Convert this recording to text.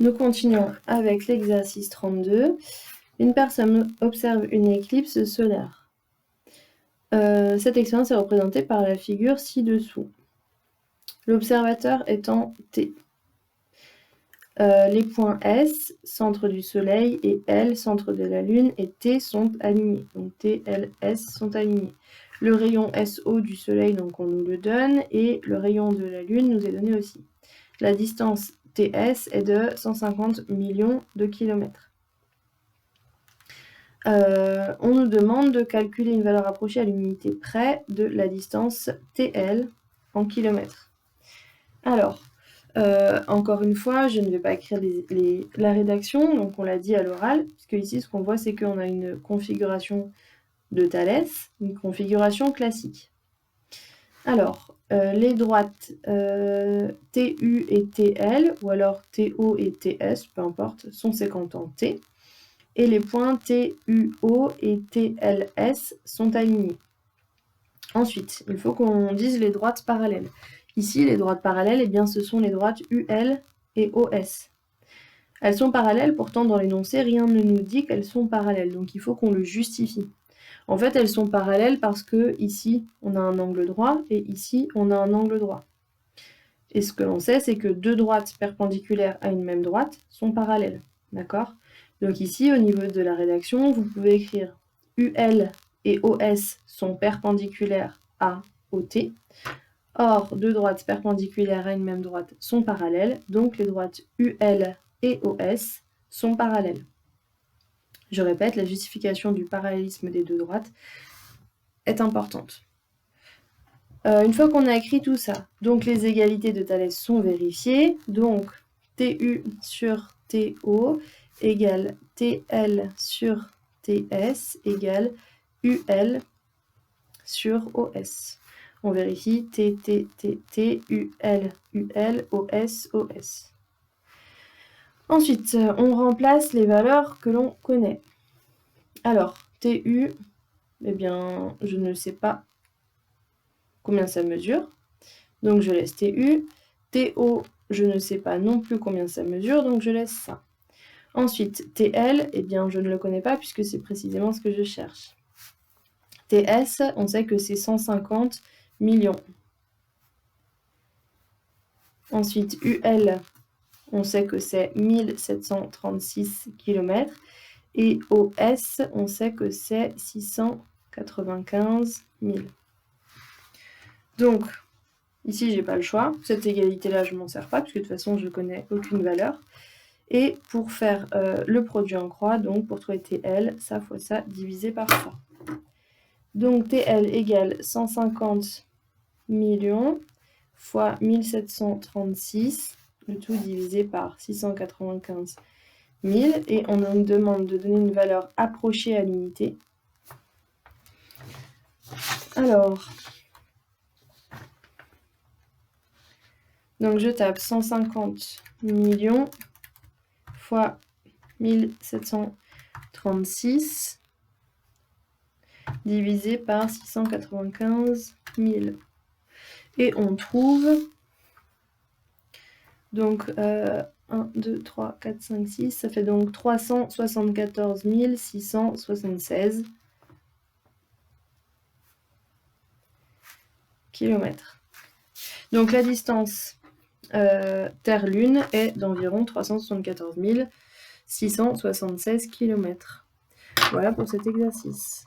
Nous continuons avec l'exercice 32. Une personne observe une éclipse solaire. Cette expérience est représentée par la figure ci-dessous. L'observateur étant T. Les points S, centre du Soleil, et L, centre de la Lune, et T sont alignés. Donc T, L, S sont alignés. Le rayon SO du Soleil, donc on nous le donne, et le rayon de la Lune nous est donné aussi. La distance TS est de 150 millions de kilomètres. On nous demande de calculer une valeur approchée à l'unité près de la distance TL en kilomètres. Alors, encore une fois, je ne vais pas écrire la rédaction, donc on l'a dit à l'oral, puisque ici ce qu'on voit c'est qu'on a une configuration de Thalès, une configuration classique. Alors, les droites TU et TL, ou alors TO et TS, peu importe, sont séquentes en T. Et les points TUO et TLS sont alignés. Ensuite, il faut qu'on dise les droites parallèles. Ici, les droites parallèles, eh bien, ce sont les droites UL et OS. Elles sont parallèles, pourtant dans l'énoncé, rien ne nous dit qu'elles sont parallèles, donc il faut qu'on le justifie. En fait, elles sont parallèles parce que ici, on a un angle droit et ici, on a un angle droit. Et ce que l'on sait, c'est que deux droites perpendiculaires à une même droite sont parallèles. D'accord ? Donc ici, au niveau de la rédaction, vous pouvez écrire UL et OS sont perpendiculaires à OT. Or, deux droites perpendiculaires à une même droite sont parallèles, donc les droites UL et OS sont parallèles. Je répète, la justification du parallélisme des deux droites est importante. Une fois qu'on a écrit tout ça, donc les égalités de Thalès sont vérifiées, donc TU sur TO égale TL sur TS égale UL sur OS. On vérifie T, UL, UL, OS, OS. Ensuite, on remplace les valeurs que l'on connaît. Alors, TU, eh bien, je ne sais pas combien ça mesure, donc je laisse TU. TO, je ne sais pas non plus combien ça mesure, donc je laisse ça. Ensuite, TL, eh bien, je ne le connais pas puisque c'est précisément ce que je cherche. TS, on sait que c'est 150 millions. Ensuite, UL, on sait que c'est 1736 km. Et OS, on sait que c'est 695 000. Donc, ici, j'ai pas le choix. Cette égalité-là, je m'en sers pas, puisque de toute façon, je connais aucune valeur. Et pour faire le produit en croix, donc pour trouver TL, ça fois ça divisé par ça. Donc TL égale 150 millions fois 1736, le tout divisé par 695 000. Et on nous demande de donner une valeur approchée à l'unité. Alors, donc je tape 150 millions fois 1736 divisé par 695 000. Et on trouve donc 1, 2, 3, 4, 5, 6, ça fait donc 374 676 km. Donc la distance Terre-Lune est d'environ 374 676 km. Voilà pour cet exercice.